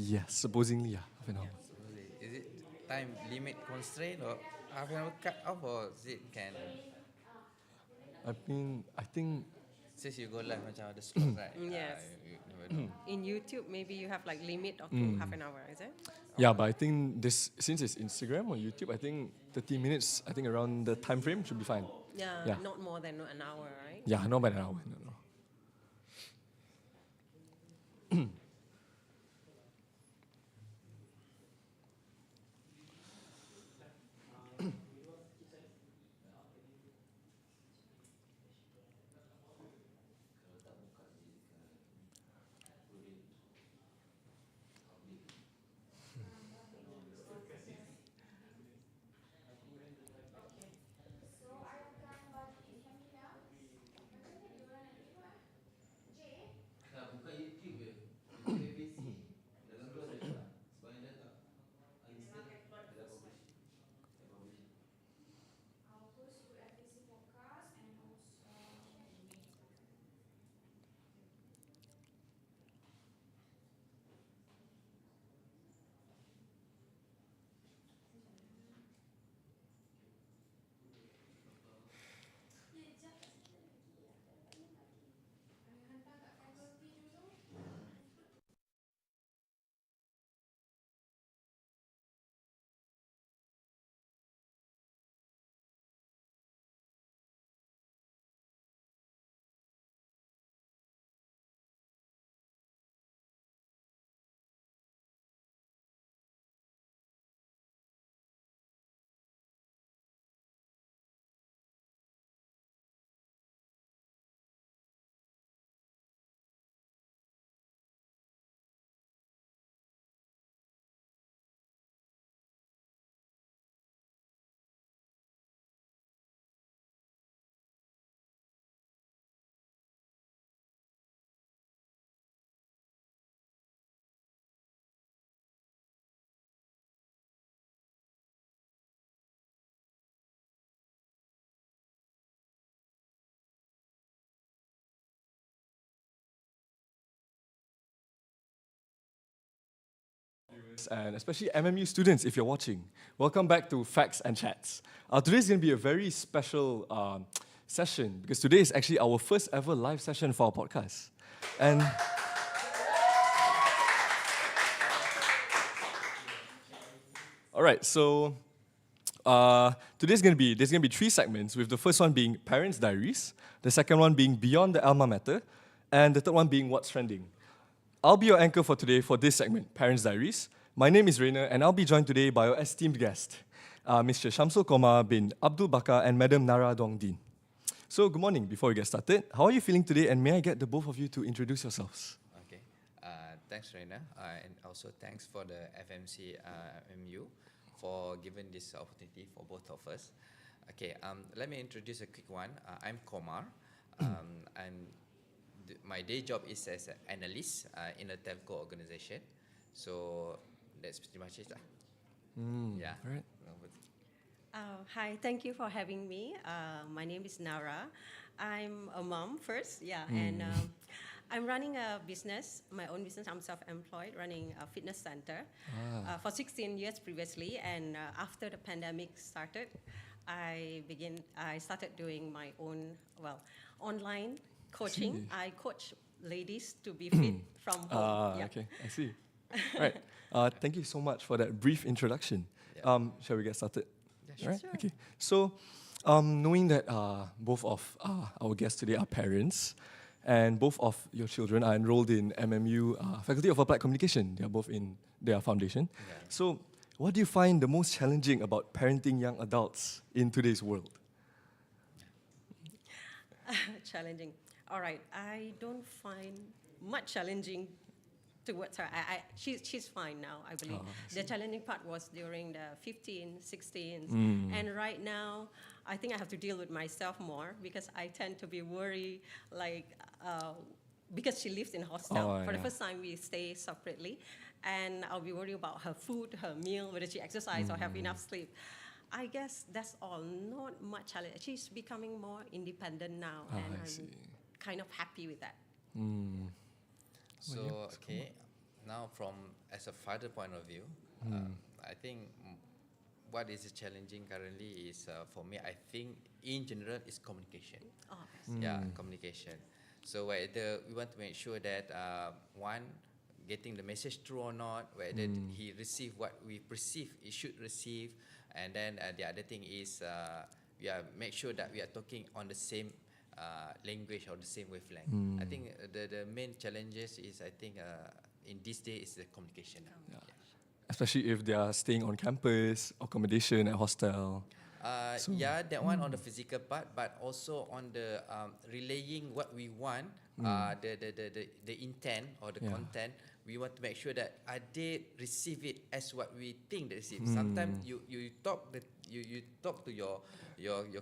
Yes, supposedly, yeah, half an hour. Is it time limit constraint or half an hour cut off or is it can I think, since you go live macam ada slot right? Yes. You never know. In YouTube, maybe you have like limit of half an hour, is it? yeah, but I think this, since it's Instagram or YouTube, I think 30 minutes, I think around the time frame should be fine. Yeah, Yeah. not more than an hour, right? Yeah, not by an hour. No, no. And especially MMU students, if you're watching, welcome back to Facts and Chats. Today is going to be a very special session because today is actually our first ever live session for our podcast. And all right, so there's going to be three segments, with the first one being Parents' Diaries, the second one being Beyond the Alma Mater, and the third one being What's Trending. I'll be your anchor for today for this segment, Parents' Diaries. My name is Rainer, and I'll be joined today by our esteemed guest, Mr. Shamsul Komar bin Abdul Bakar and Madam Nara Dongdin. So, good morning. Before we get started, how are you feeling today, and may I get the both of you to introduce yourselves? Okay. Thanks, Raina, and also thanks for the FMC MU for giving this opportunity for both of us. Okay. Let me introduce a quick one. I'm Komar, and my day job is as an analyst in a telco organization. So that's pretty much it. Yeah. All right. Hi, thank you for having me. My name is Nara. I'm a mom first, and I'm running a business, my own business. I'm self-employed, running a fitness center for 16 years previously. And after the pandemic started, I started doing my own, online coaching. I coach ladies to be fit from home. Okay, I see. Right. Thank you so much for that brief introduction. Shall we get started? Yeah, sure. Right? Okay. So, knowing that both of our guests today are parents, and both of your children are enrolled in MMU Faculty of Applied Communication, they are both in their foundation. Yeah. So, what do you find the most challenging about parenting young adults in today's world? Challenging. All right, I don't find much challenging towards her. She's fine now, I believe. The challenging part was during the 15, 16s. And right now, I think I have to deal with myself more because I tend to be worried, because she lives in a hostel. For the first time, we stay separately. And I'll be worried about her food, her meal, whether she exercise or have enough sleep. I guess that's all. Not much challenge. She's becoming more independent now, and I'm kind of happy with that. So, okay, Now, as a father point of view, I think what is challenging currently is for me. I think in general is communication. Oh, Yeah, communication. So whether we want to make sure that one getting the message through or not, whether he receive what we perceive he should receive, and then the other thing is we are make sure that we are talking on the same language or the same wavelength. I think the main challenges is I think in this day is the communication. Yeah. Especially if they are staying on campus, accommodation at hostel. Yeah, that one on the physical part, but also on the relaying what we want, the intent or the content. We want to make sure that they receive it as what we think they receive. Sometimes you talk to your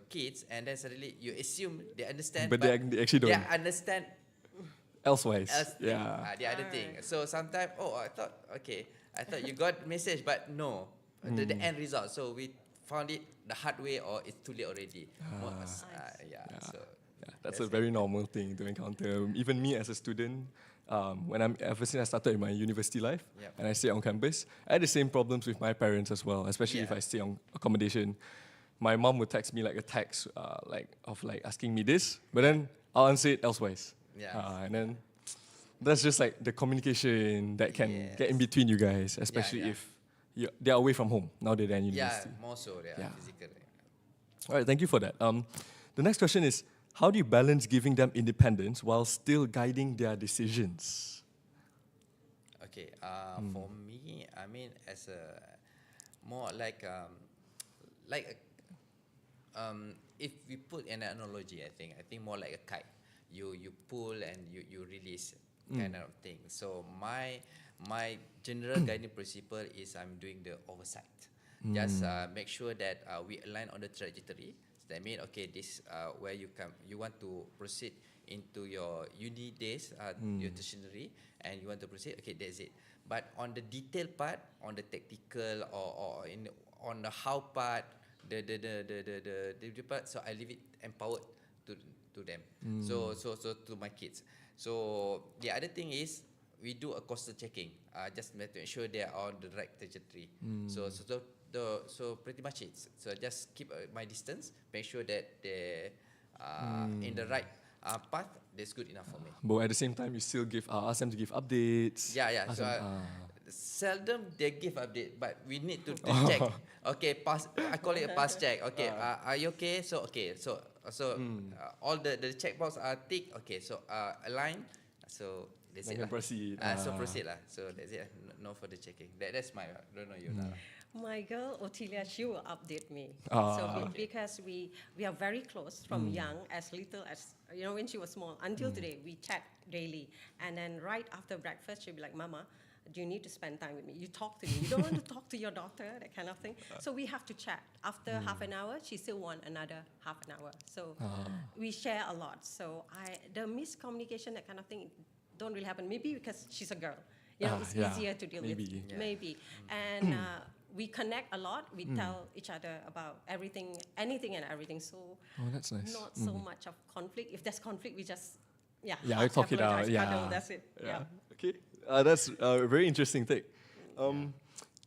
kids, and then suddenly you assume they understand, But they actually don't. They understand Elsewise. the other thing. So sometimes, I thought you got message, but no, the end result. So we found it the hard way, or it's too late already. So That's a very normal thing to encounter. Even me as a student, ever since I started in my university life, and I stay on campus, I had the same problems with my parents as well, especially if I stay on accommodation. My mom would text me like a text, asking me this, but then I'll answer it elsewise. And then that's just like the communication that can get in between you guys, especially if they're away from home now that they're in university. Yeah, more so, physically. All right, thank you for that. The next question is, how do you balance giving them independence while still guiding their decisions? Okay, for me, I mean, as a more like if we put an analogy, I think more like a kite. You pull and you release kind of thing. So my general guiding principle is I'm doing the oversight. Just make sure that we align on the trajectory. So that means this where you want to proceed into your uni days, your tertiary, and you want to proceed. Okay, that's it. But on the detail part, on the tactical or on the how part, the part, so I leave it empowered to them. So to my kids. So the other thing is we do a constant checking, just to make sure they are on the right trajectory. So pretty much it. So just keep my distance, make sure that they in the right path. That's good enough for me. But at the same time, you still ask them to give updates. Yeah. So seldom they give update, but we need to check. Okay, pass. I call it a pass check. Okay, are you okay? So all the checkbox are tick. Okay, so align. So that's it. Proceed. So proceed lah. So that's it. No further checking. That's my. Don't know you now. My girl Ottilia, she will update me. Because we are very close from young, as little as when she was small until today. We chat daily, and then right after breakfast, she'll be like, "Mama, do you need to spend time with me? You talk to me. You don't want to talk to your daughter, that kind of thing." So we have to chat. After half an hour, she still wants another half an hour. So we share a lot. So the miscommunication, that kind of thing, don't really happen. Maybe because she's a girl. It's easier to deal with. Maybe. And we connect a lot. We tell each other about everything, anything and everything. So that's nice. Not so much of conflict. If there's conflict, we just we talk it out. Cuddle, that's it. Okay. That's a very interesting take.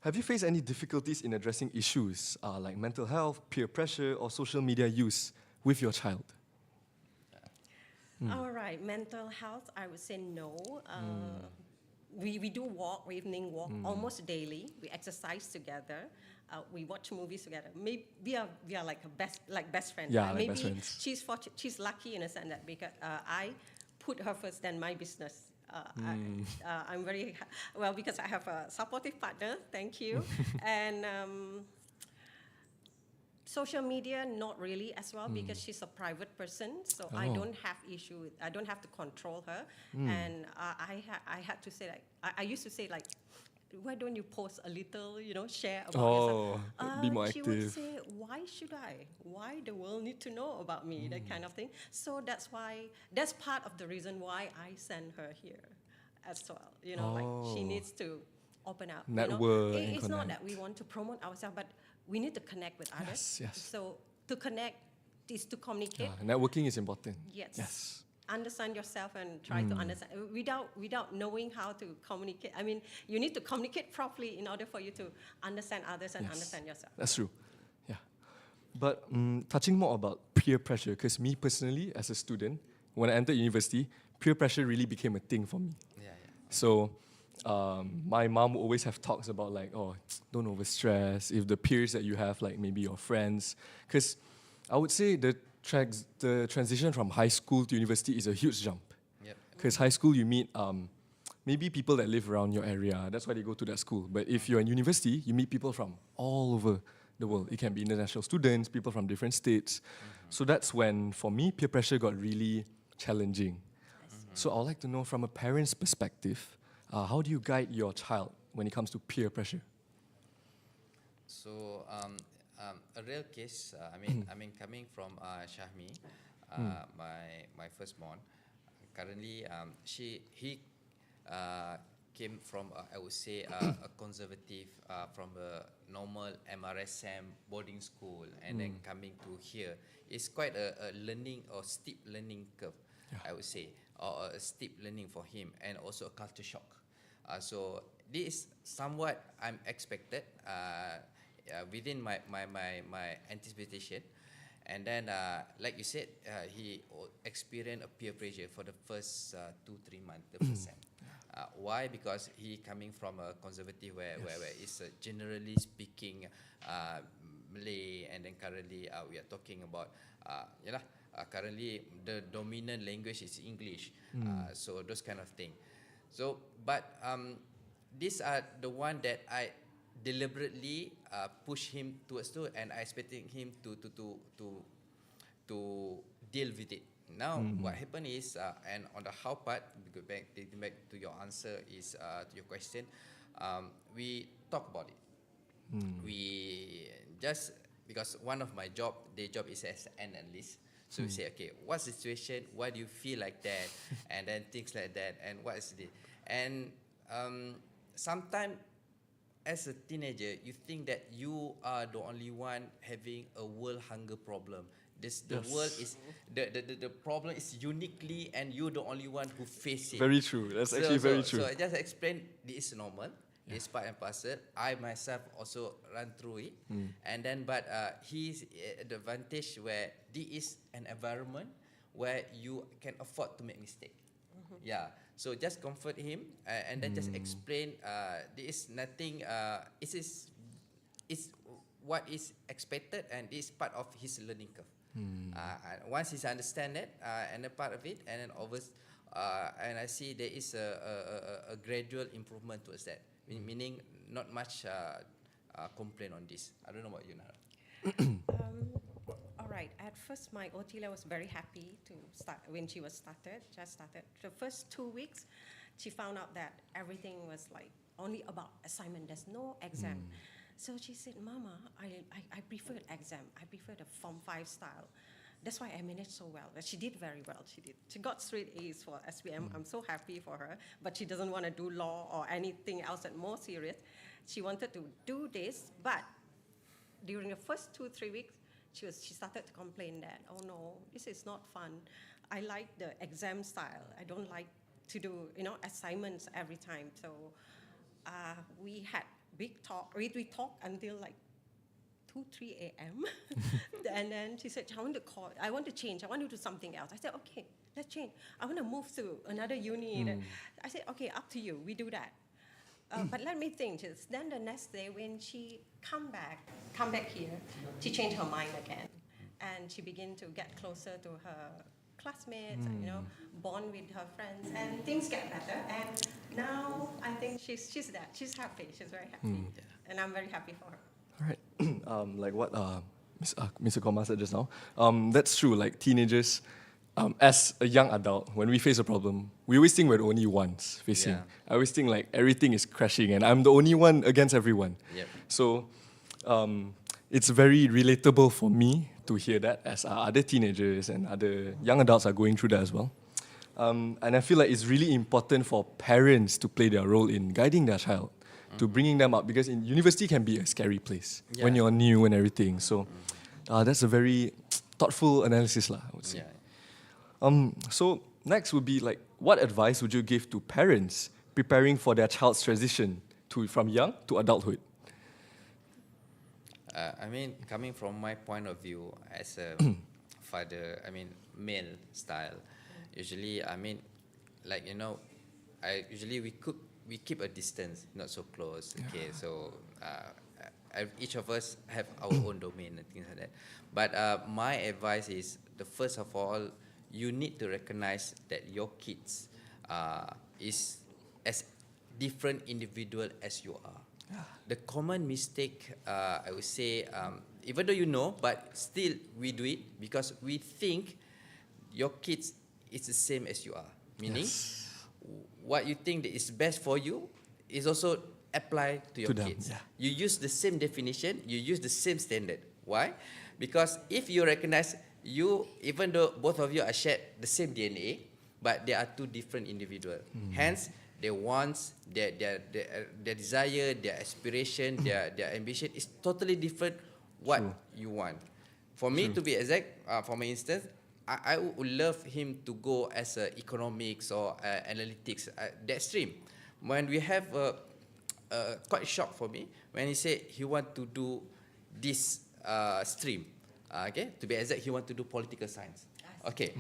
Have you faced any difficulties in addressing issues like mental health, peer pressure, or social media use with your child? All right, mental health, I would say no. We do evening walk almost daily. We exercise together. We watch movies together. Maybe we are like best friends. Yeah, maybe best friends. She's lucky in a sense that because I put her first than my business. I'm very well because I have a supportive partner. Thank you. And social media, not really as well because she's a private person, so I don't have issue with. I don't have to control her. And I had to say I used to say why don't you post a little, share about yourself? Be more active. She would say, why should I? Why the world need to know about me? That kind of thing. So that's part of the reason why I send her here as well. She needs to open up. Network. It's not that we want to promote ourselves, but we need to connect with others. Yes. So to connect is to communicate. Networking is important. Yes. understand yourself and try to understand without knowing how to communicate. I mean, you need to communicate properly in order for you to understand others and Yes. understand yourself. That's true. Yeah. But touching more about peer pressure, because me personally, as a student, when I entered university, peer pressure really became a thing for me. Yeah. So my mom would always have talks about like, oh, don't overstress. If the peers that you have, like maybe your friends, because I would say the transition from high school to university is a huge jump. Yep. Because high school you meet maybe people that live around your area. That's why they go to that school. But if you're in university, you meet people from all over the world. It can be international students, people from different states. So that's when, for me, peer pressure got really challenging. So I would like to know from a parent's perspective, how do you guide your child when it comes to peer pressure? So a real case. I mean, coming from Shahmi, my firstborn. Currently, he came from I would say a conservative from a normal MRSM boarding school, and then coming to here, it's quite a learning or steep learning curve. Yeah. I would say, or a steep learning for him, and also a culture shock. So this is somewhat I'm expected within my anticipation. And then, like you said, he experienced a peer pressure for the first 2-3 months, the first sem. Why? Because he coming from a conservative where it's generally speaking Malay, and then currently we are talking about currently the dominant language is English. So those kind of thing. So, but these are the one that I deliberately push him towards to, and I expecting him to deal with it. Now, what happened is, and on the how part, taking back to your answer is to your question, we talk about it. We just, because one of my day job is as an analyst. So we say, okay, what's the situation? Why do you feel like that? And then things like that. And what is it? And sometimes, as a teenager, you think that you are the only one having a world hunger problem. The world is the problem is uniquely, and you're the only one who face it. Very true. That's actually very true. So I just explained this is normal. This part and parcel. I myself also run through it, and then but he's at the advantage where this is an environment where you can afford to make mistake. Yeah. So just comfort him, and then just explain. This is nothing. It's what is expected, and this is part of his learning curve. Once he understand that, and a part of it, and then and I see there is a gradual improvement towards that. Meaning not much complaint on this. I don't know about you, Nara. All right. At first, my Otila was very happy to start when she just started. The first 2 weeks, she found out that everything was like only about assignment. There's no exam. So she said, "Mama, I prefer exam. I prefer the Form 5 style." That's why I managed so well. But she did very well. She got straight A's for SPM. I'm so happy for her. But she doesn't want to do law or anything else that more serious. She wanted to do this, but during the first 2-3 weeks, she started to complain that, oh no, this is not fun. I like the exam style. I don't like to do assignments every time. So we had big talk. We talked until like 2-3 a.m. And then she said, I want to change. I want to do something else. I said, okay, let's change. I want to move to another uni. I said, okay, up to you. We do that. But let me think. Then the next day when she come back here, she changed her mind again. And she began to get closer to her classmates, bond with her friends, and things get better. And now I think she's there. She's happy. She's very happy. And I'm very happy for her. All right. Like what Mr. Koma said just now, that's true. Like teenagers, as a young adult, when we face a problem, we always think we're the only ones facing. Yeah. I always think like everything is crashing and I'm the only one against everyone. Yep. So it's very relatable for me to hear that, as other teenagers and other young adults are going through that as well. And I feel like it's really important for parents to play their role in guiding their child, to bringing them up, because in university can be a scary place when you're new and everything. So that's a very thoughtful analysis, I would say. Yeah. So next would be like, what advice would you give to parents preparing for their child's transition from young to adulthood? I mean, coming from my point of view as a father, I mean, male style, usually, I mean, like, you know, we keep a distance, not so close. Okay, so each of us have our own domain and things like that. But my advice is, the first of all, you need to recognize that your kids is as different individual as you are. The common mistake, I would say, even though you know, but still we do it because we think your kids is the same as you are. Meaning, what you think that is best for you is also applied to your kids. Yeah. You use the same definition, you use the same standard. Why? Because if you recognize you, even though both of you are shared the same DNA, but they are two different individuals. Hence, their wants, their desire, their aspiration, their ambition is totally different what you want. For me, to be exact, for my instance, I would love him to go as economics or analytics, that stream. When we have quite shocked for me when he said he want to do this stream. Okay, to be exact, he want to do political science. Okay,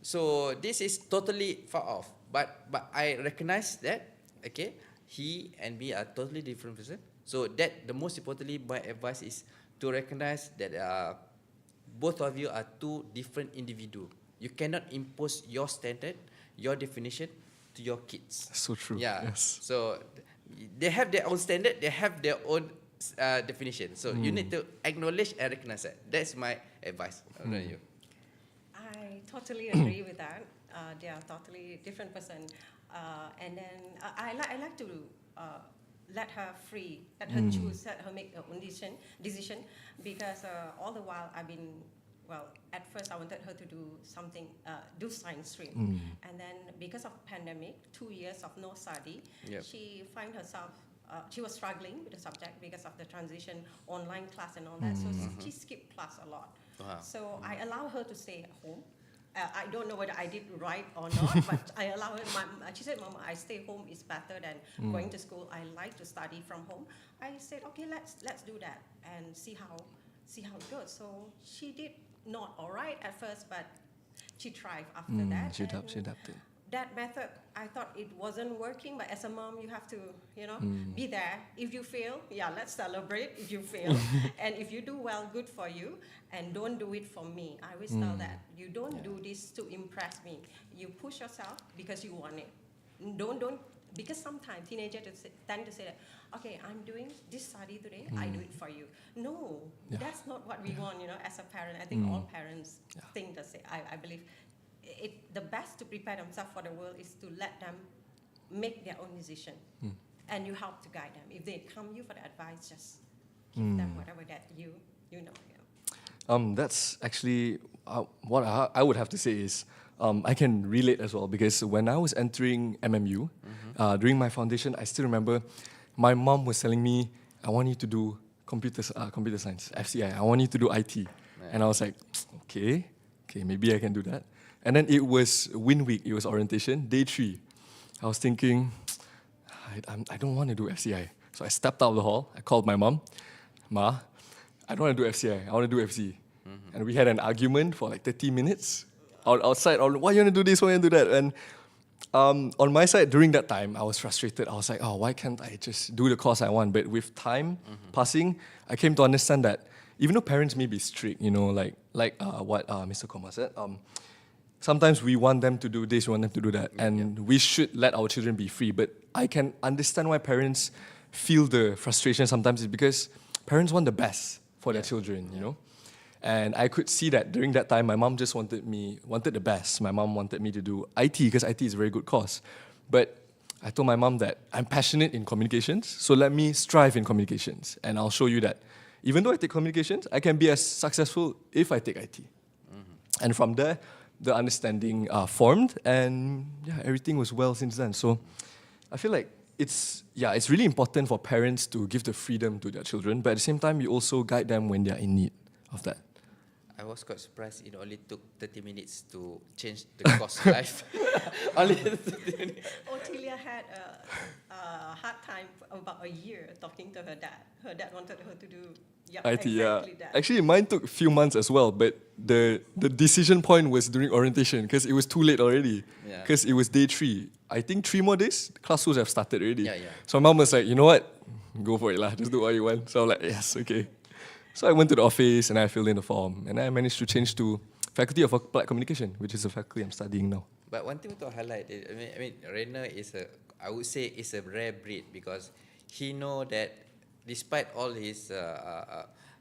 so this is totally far off. But I recognize that, okay, he and me are totally different person. So that the most importantly, my advice is to recognize that both of you are two different individuals. You cannot impose your standard, your definition to your kids. So true. Yeah. Yes. So they have their own standard, they have their own definition. So you need to acknowledge and recognize that. That's my advice. You. I totally agree with that. They are totally different person, and then I like to let her free, let her choose, let her make her own decision, because all the while I've been, well, at first I wanted her to do something, do science stream, and then because of pandemic, 2 years of no study, she find herself. She was struggling with the subject because of the transition, online class and all that. So she skipped class a lot. So I allow her to stay at home. I don't know whether I did right or not, but I allow her. She said, "Mama, I stay home is better than going to school. I like to study from home." I said, "Okay, let's do that and see how it goes." So she did not all right at first, but she thrived after that. She adapted. That method, I thought it wasn't working, but as a mom, you have to, be there. If you fail, let's celebrate if you fail. And if you do well, good for you. And don't do it for me. I always tell that. You don't do this to impress me. You push yourself because you want it. Don't, because sometimes teenagers tend to say that, okay, I'm doing this study today, I do it for you. No, that's not what we want, as a parent. I think all parents think the same. I believe the best to prepare themselves for the world is to let them make their own decision, and you help to guide them. If they come you for the advice, just give them whatever that you know. That's actually what I would have to say is I can relate as well, because when I was entering MMU during my foundation, I still remember my mom was telling me, "I want you to do computer science, FCI. I want you to do IT," and I was like, "Okay, maybe I can do that." And then it was Win Week, it was orientation, day 3. I was thinking, I don't want to do FCI. So I stepped out of the hall, I called my mom, "Ma, I don't want to do FCI, I want to do FC." And we had an argument for like 30 minutes outside, why you want to do this, why you want to do that? And on my side, during that time, I was frustrated. I was like, why can't I just do the course I want? But with time passing, I came to understand that even though parents may be strict, like what Mr. Kumar said, sometimes we want them to do this, we want them to do that, and we should let our children be free. But I can understand why parents feel the frustration sometimes, is because parents want the best for their children, And I could see that during that time, my mom just wanted the best. My mom wanted me to do IT, because IT is a very good course. But I told my mom that I'm passionate in communications, so let me strive in communications. And I'll show you that even though I take communications, I can be as successful if I take IT. And from there, the understanding formed, and everything was well since then. So I feel like it's really important for parents to give the freedom to their children, but at the same time, you also guide them when they are in need of that. I was quite surprised. It only took 30 minutes to change the course life. Only 30 minutes. Otilia had a hard time for about a year talking to her dad. Her dad wanted her to do IT, yeah. exactly that. Actually, mine took a few months as well, but the decision point was during orientation because it was too late already. Yeah. Because it was day 3. I think 3 more days, class would have started already. Yeah, yeah. So my mom was like, you know what? Go for it lah. Just do what you want. So I'm like, yes, okay. So I went to the office and I filled in the form and I managed to change to Faculty of Applied Communication, which is the faculty I'm studying now. But one thing to highlight, I mean, Rainer is I would say, is a rare breed because he know that despite all his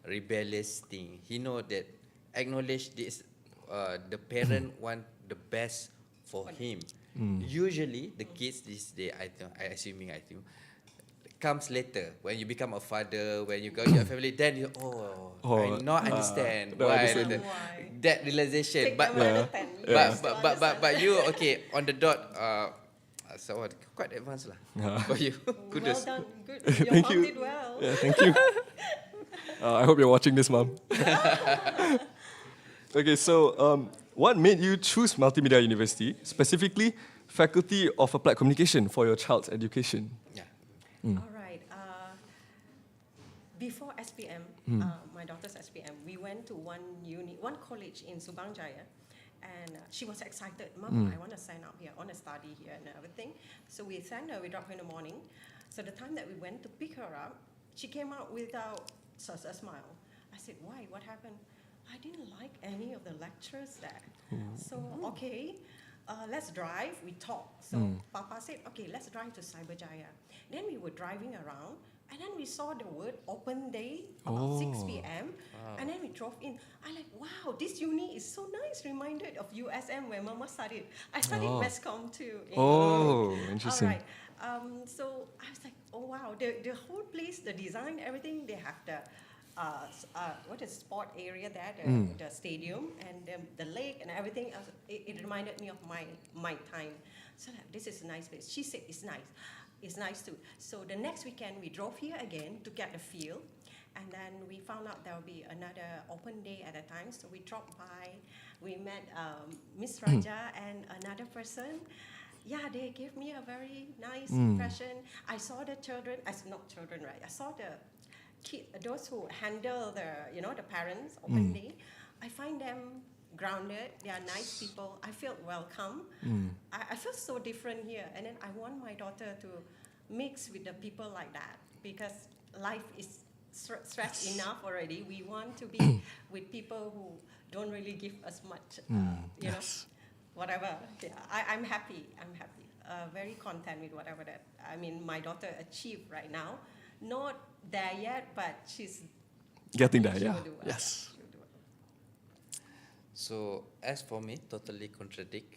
rebellious thing, he know that acknowledge this, the parent want the best for him. Usually, the kids these days, I think, comes later when you become a father, when you got your family. Then you, I not understand no, why, understand. that realization. Take But them another 10 years to understand. but you okay on the dot. So what, quite advanced lah for you. Well Kudos. done, good. Your Thank mom you. did well. Yeah, thank you. I hope you're watching this, Mom. Okay, so what made you choose Multimedia University, specifically Faculty of Applied Communication for your child's education? Yeah. All right. Before SPM, my daughter's SPM, we went to one college in Subang Jaya, and she was excited. Mom, I want to sign up here. I want to study here and everything. So we sent her. We dropped her in the morning. So the time that we went to pick her up, she came out without such a smile. I said, "Why? What happened?" I didn't like any of the lecturers there. So okay. Let's drive. We talked. So Papa said, okay, let's drive to Cyberjaya. Then we were driving around, and then we saw the word open day about 6 p.m. And then we drove in. I like, wow, this uni is so nice. Reminded of USM where Mama studied. I studied mass comm too. Interesting. All right. So I was like, oh wow, the whole place, the design, everything. They have the what is sport area there, the stadium and the lake and everything else. It reminded me of my time. So like, this is a nice place. She said it's nice. It's nice too. So the next weekend we drove here again to get the feel, and then we found out there will be another open day at a time. So we dropped by. We met Miss Raja and another person. Yeah, they gave me a very nice impression. I saw the children. Not children, right? I saw the those who handle the parents open day. I find them grounded. They are nice people. I feel welcome. I feel so different here, and then I want my daughter to mix with the people like that because life is stressed enough already. We want to be with people who don't really give us much, you know, whatever. Yeah, I'm happy. I'm happy. Very content with whatever that my daughter achieved right now. Not there yet, but she's Getting there, she yeah. will do well. Yes. She will do well. So as for me, totally contradict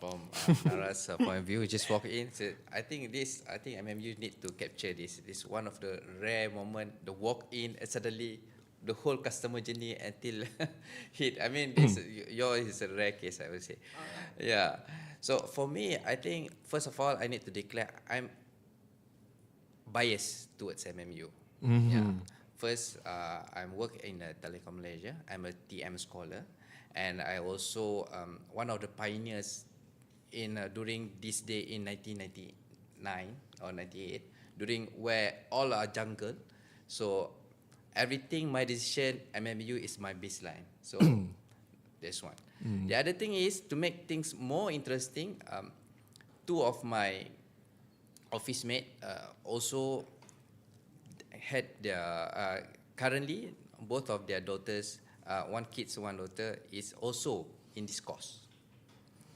from Nara's point of view. Just walk in. So I think MMU need to capture this. This one of the rare moment. The walk in and suddenly the whole customer journey until hit. I mean, yours is a rare case, I would say. Yeah. So for me, I think first of all I need to declare I'm biased towards MMU. Yeah. First, I'm working in Telecom Malaysia. I'm a TM scholar, and I also one of the pioneers in during this day in 1999 or 98, during where all are jungle. So everything my decision, MMU is my baseline. So that's one. The other thing is to make things more interesting. Two of my office mate also had their currently both of their daughters, one kid, one daughter is also in this course.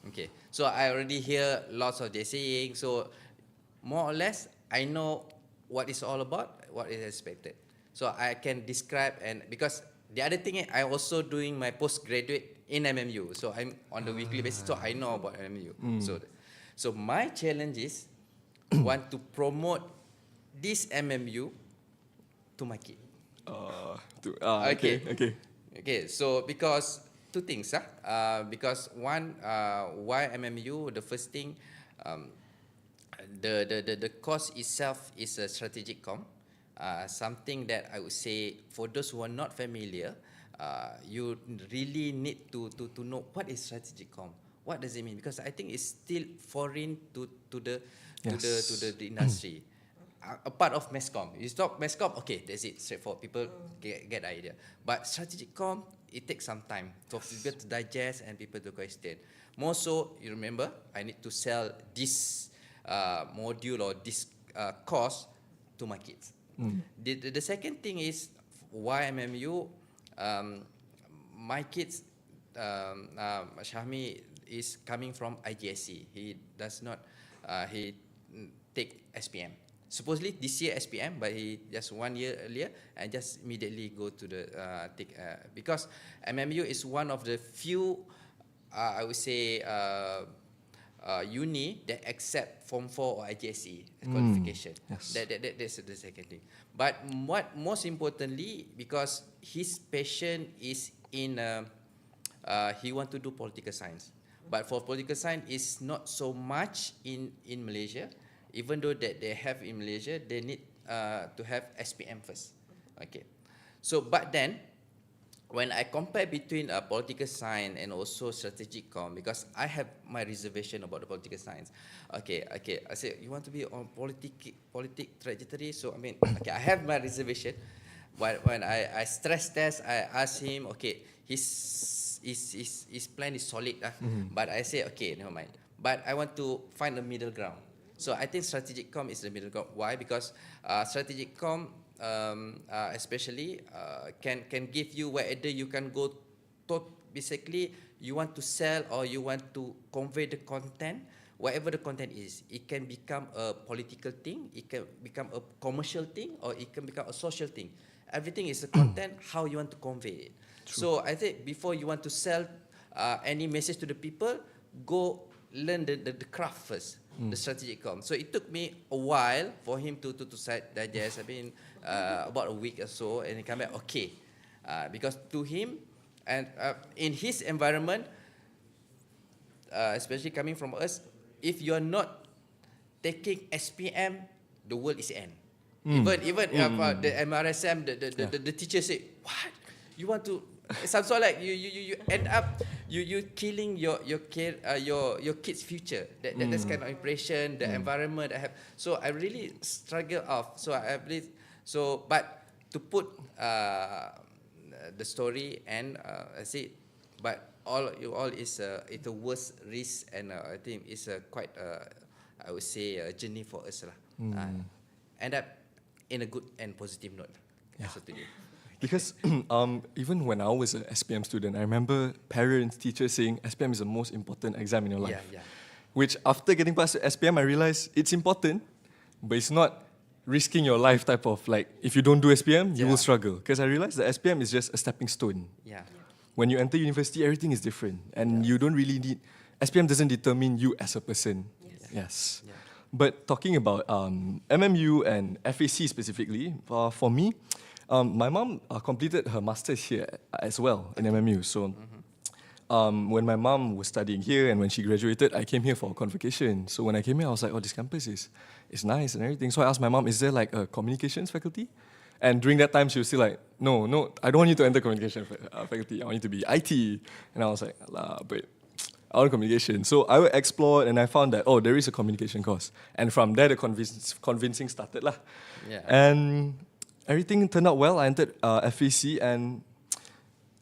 Okay, so I already hear lots of their saying. So more or less, I know what it's all about, what is expected. So I can describe, and because the other thing is I'm also doing my postgraduate in MMU. So I'm on the weekly basis, so I know about MMU. So my challenge is want to promote this MMU to my kid. Okay. So because two things, because one, why MMU? The first thing, the course itself is a strategic com, something that I would say for those who are not familiar, you really need to know what is strategic com. What does it mean? Because I think it's still foreign to the the industry. A part of MESCOM. You stop MESCOM, okay, that's it, straightforward. People get the idea. But strategic com, it takes some time for people to digest and people to question. More so, you remember, I need to sell this module or this course to my kids. The second thing is why MMU. My kids, Shahmi is coming from IGSC. He does not, he take SPM. Supposedly this year SPM, but he just 1 year earlier and just immediately go to the take because MMU is one of the few, I would say, uni that accept Form 4 or IGSE qualification. Yes. That's the second thing. But what most importantly, because his passion is in, he want to do political science. But for political science, it's not so much in Malaysia. Even though that they have in Malaysia, they need to have SPM first. Okay. So, but then, when I compare between political science and also strategic com, because I have my reservation about the political science. Okay. I say, you want to be on politic trajectory? So, I mean, okay, I have my reservation. But when I stress test, I ask him, okay, his plan is solid. But I say, okay, never mind. But I want to find a middle ground. So I think strategic com is the middle ground. Why? Because strategic com, especially, can give you whether you can go to basically you want to sell or you want to convey the content. Whatever the content is, it can become a political thing, it can become a commercial thing, or it can become a social thing. Everything is the content, how you want to convey it. True. So I think before you want to sell any message to the people, go learn the craft first. The strategic com. So it took me a while for him to digest. I mean, about a week or so, and he come back, okay. Because to him, and in his environment, especially coming from us, if you are not taking SPM, the world is end. Even the MRSM, the teacher say, what? You want to? It sounds like you end up you killing your kids' future. That's kind of impression, the environment I have. So I really struggle off. So I believe but to put the story and I see, but all is it's a worst risk, and I think it's a quite I would say a journey for us lah. End up in a good and positive note. Yeah. So to you. Because even when I was an SPM student, I remember parents, teachers saying SPM is the most important exam in your life. Yeah. Which after getting past SPM, I realized it's important, but it's not risking your life type of like, if you don't do SPM, you will struggle. Because I realized that SPM is just a stepping stone. Yeah. When you enter university, everything is different. And you don't really need, SPM doesn't determine you as a person. Yes. Yeah. But talking about MMU and FAC specifically, for me, my mom completed her master's here as well in MMU. So when my mom was studying here and when she graduated, I came here for a convocation. So when I came here, I was like, oh, this campus is nice and everything. So I asked my mom, is there like a communications faculty? And during that time, she was still like, no, I don't want you to enter communication faculty. I want you to be IT. And I was like, but I want communication. So I explored and I found that, oh, there is a communication course. And from there, the convincing started lah. Yeah. And everything turned out well. I entered FAC, and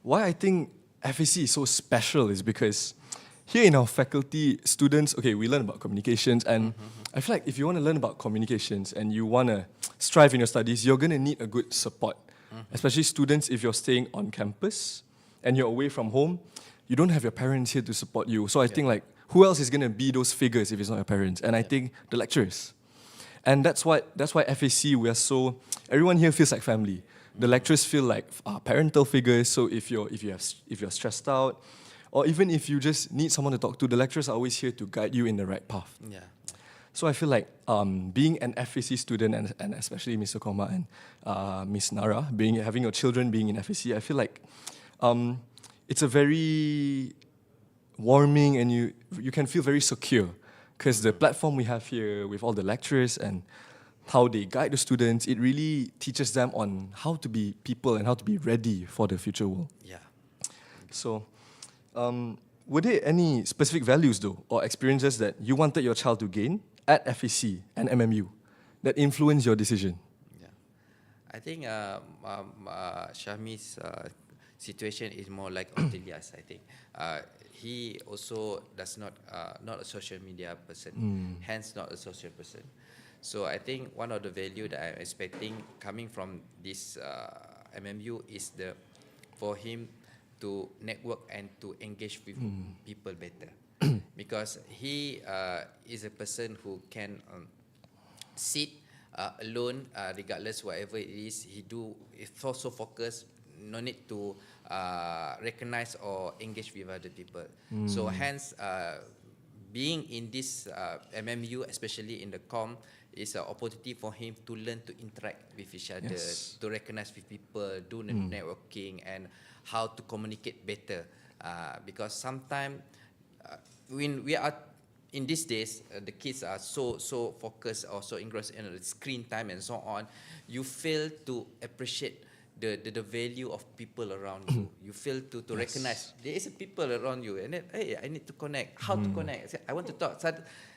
why I think FAC is so special is because here in our faculty, students, okay, we learn about communications, and I feel like if you want to learn about communications and you want to strive in your studies, you're going to need a good support. Especially students, if you're staying on campus and you're away from home, you don't have your parents here to support you. So I think like, who else is going to be those figures if it's not your parents? And I think the lecturers. And that's why FAC, we are so, everyone here feels like family. The lecturers feel like parental figures. So if you're stressed out, or even if you just need someone to talk to, the lecturers are always here to guide you in the right path. Yeah. So I feel like being an FAC student, and especially Mr. Koma and Miss Nara, having your children being in FAC, I feel like it's a very warming, and you can feel very secure. Because the platform we have here with all the lecturers and how they guide the students. It really teaches them on how to be people and how to be ready for the future world. Yeah. So, were there any specific values though, or experiences that you wanted your child to gain at FAC and MMU that influenced your decision? Yeah. I think Shami's situation is more like Otelia's, I think. He also does not a social media person, hence not a social person. So I think one of the value that I'm expecting coming from this MMU is for him to network and to engage with people better. Because he is a person who can sit alone, regardless whatever it is he do. It's also focused. No need to recognize or engage with other people. So hence, being in this MMU, especially in the com, is an opportunity for him to learn to interact with each other, to recognize with people, do networking, and how to communicate better. Because sometimes when we are in these days, the kids are so focused or so engrossed in the screen time and so on, you fail to appreciate the value of people around you. You fail to recognize there is a people around you, and then, hey, I need to connect. How to connect? I say, I want to talk. So,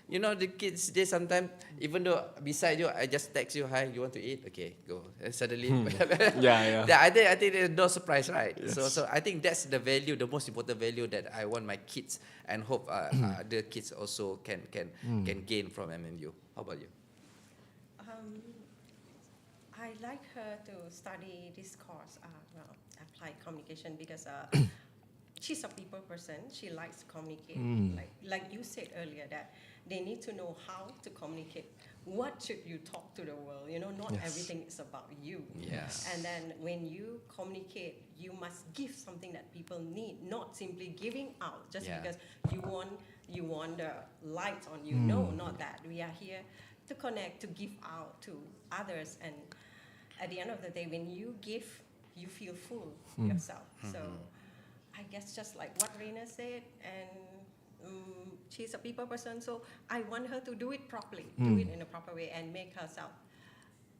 you know, the kids, they sometimes, even though beside you, I just text you, hi, you want to eat? Okay, go. And suddenly, Yeah. I think there's no surprise, right? Yes. So I think that's the value, the most important value that I want my kids, and hope the kids also can gain from MMU. How about you? I like her to study this course, applied communication, because she's a people person. She likes to communicate. Like you said earlier, that they need to know how to communicate. What should you talk to the world? You know, not everything is about you. Yes. And then when you communicate, you must give something that people need, not simply giving out just because you want the light on you. No, not that. We are here to connect, to give out to others, and at the end of the day, when you give, you feel full yourself. So I guess just like what Reina said, and she's a people person, so I want her to do it properly, do it in a proper way, and make herself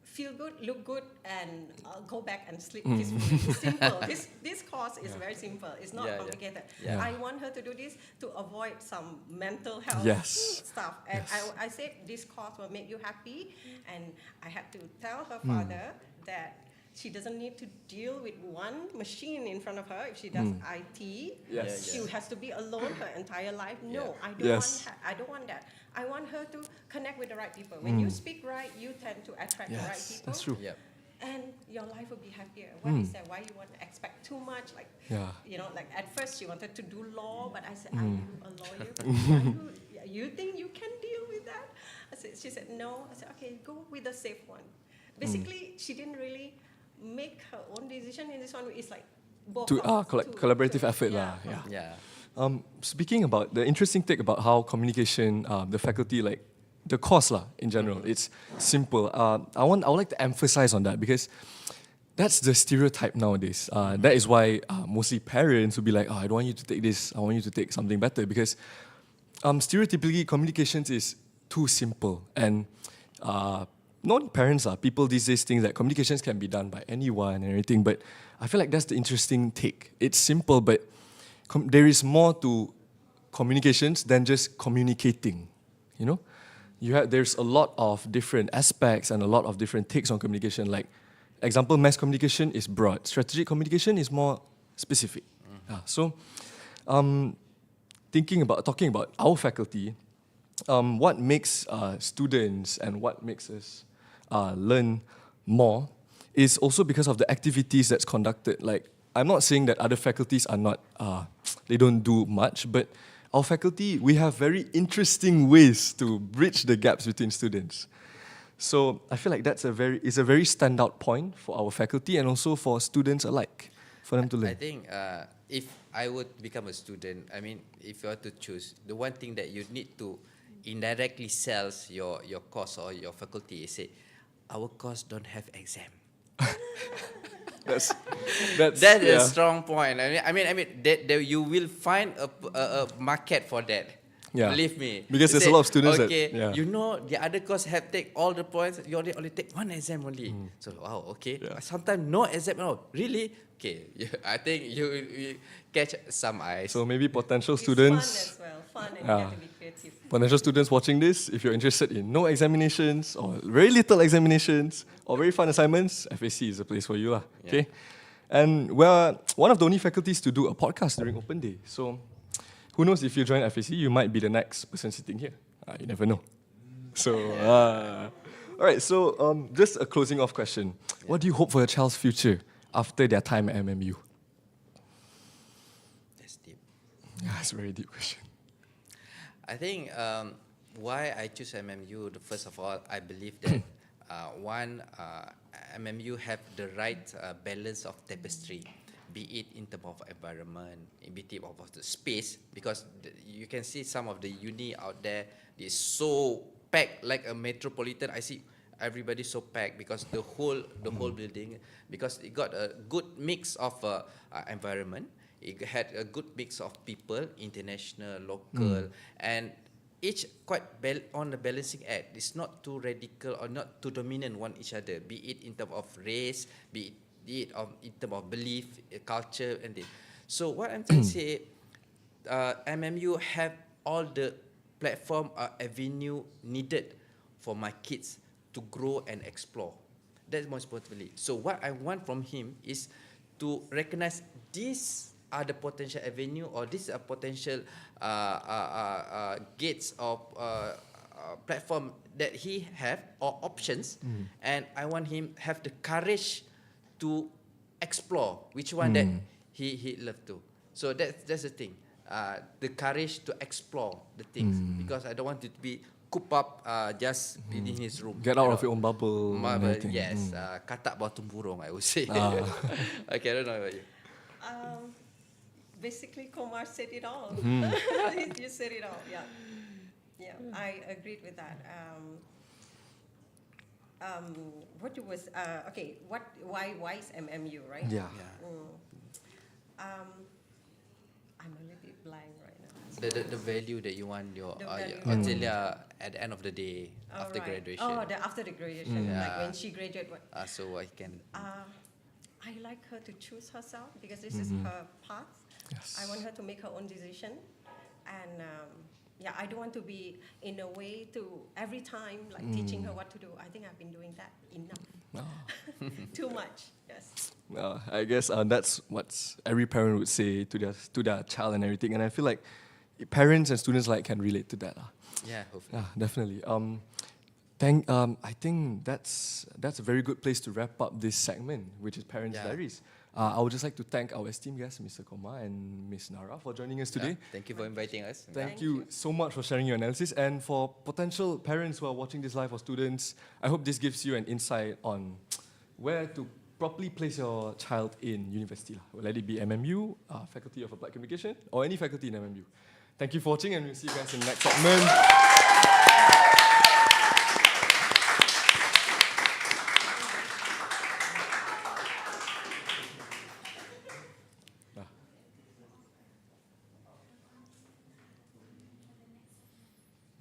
feel good, look good, and go back and sleep peacefully. It's simple. This course is very simple. It's not complicated. Yeah. I want her to do this to avoid some mental health stuff. And I said this course will make you happy, and I had to tell her father that she doesn't need to deal with one machine in front of her. If she does IT, she has to be alone her entire life. No, I don't want that. I don't want that. I want her to connect with the right people. When you speak right, you tend to attract the right people. That's true. Yep. And your life will be happier. What is that? Why you want to expect too much? Like, you know, like at first she wanted to do law, but I said, are you a lawyer? You think you can deal with that? She said, no. I said, okay, go with the safe one. Basically, she didn't really make her own decision in this one. It's like both collaborative effort. Speaking about the interesting thing about how communication, the faculty, like the course in general, it's simple. I would like to emphasize on that, because that's the stereotype nowadays. That is why mostly parents will be like, oh, I don't want you to take this, I want you to take something better, because stereotypically communications is too simple. And not only parents, people these days think that communications can be done by anyone and everything, but I feel like that's the interesting take. It's simple, but there is more to communications than just communicating, you know? There's a lot of different aspects and a lot of different takes on communication. Like, example, mass communication is broad. Strategic communication is more specific. So, talking about our faculty, what makes students and what makes us learn more is also because of the activities that's conducted. Like, I'm not saying that other faculties are not, they don't do much, but our faculty, we have very interesting ways to bridge the gaps between students. So I feel like it's a very standout point for our faculty and also for students alike, for them to learn. I think if I would become a student, I mean, if you are to choose, the one thing that you need to indirectly sell your course or your faculty is say, our course don't have exam. That's That is a strong point. I mean, that you will find a market for that. Yeah. Believe me. Because You there's a say, lot of students that- okay, yeah. you know the other course have take all the points, you only take one exam only. So, wow, okay. Yeah. Sometimes no exam at all. Really? Okay, I think you catch some eyes. So maybe potential It's students, fun as well, fun, and Yeah. you have to be creative. potential students watching this, if you're interested in no examinations or very little examinations or very fun assignments, FAC is the place for you, lah. Yeah. Okay. And we're one of the only faculties to do a podcast during open day. So who knows, if you join FAC, you might be the next person sitting here. You never know. So, all right. So, just a closing off question. What do you hope for your child's future after their time at MMU? That's deep. Yeah, it's a very deep question. I think why I choose MMU, first of all, I believe that MMU have the right balance of tapestry, be it in terms of environment, in terms of the space, because you can see some of the uni out there is so packed like a metropolitan. I see everybody so packed because the whole building, because it got a good mix of environment. It had a good mix of people, international, local, and each quite on the balancing act. It's not too radical or not too dominant one each other, be it in terms of race, be it in terms of belief, culture, and this. So what I'm trying to say, MMU have all the platform avenue needed for my kids to grow and explore. That's most importantly. So what I want from him is to recognize these are the potential avenue, or these are potential gates of platform that he have or options, and I want him have the courage to explore which one that he love to. So that's the thing, the courage to explore the things, because I don't want it to be coop up just in his room. Get out of your own bubble. and everything. Yes, katak bottom burung, I would say. Okay, I don't know about you. Basically, Komar said it all. You said it all. Yeah, yeah. I agreed with that. What you was okay? What? Why is MMU, right? Yeah. I'm a little bit blind right now. The value that you want your The value. Australia at the end of the day after Alright. graduation. Oh, after the graduation, like Yeah. when she graduated. So I can. I like her to choose herself because this is her path. Yes. I want her to make her own decision, and yeah, I don't want to be in a way to every time like teaching her what to do. I think I've been doing that enough, too much. Yes. I guess that's what every parent would say to their child and everything, and I feel like parents and students like can relate to that. Yeah, hopefully. Yeah, definitely. I think that's a very good place to wrap up this segment, which is Parents' Yeah. Diaries. I would just like to thank our esteemed guests, Mr. Komar and Ms. Nara, for joining us today. Thank you for inviting us. Thank you so much for sharing your analysis. And for potential parents who are watching this live or students, I hope this gives you an insight on where to properly place your child in university. Let it be MMU, Faculty of Applied Communication, or any faculty in MMU. Thank you for watching, and we'll see you guys in the next segment.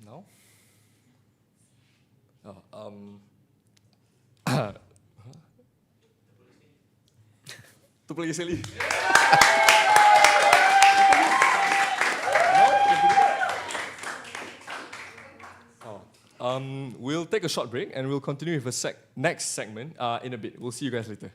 No? Tu pergi sekali. We'll take a short break and we'll continue with the next segment in a bit. We'll see you guys later.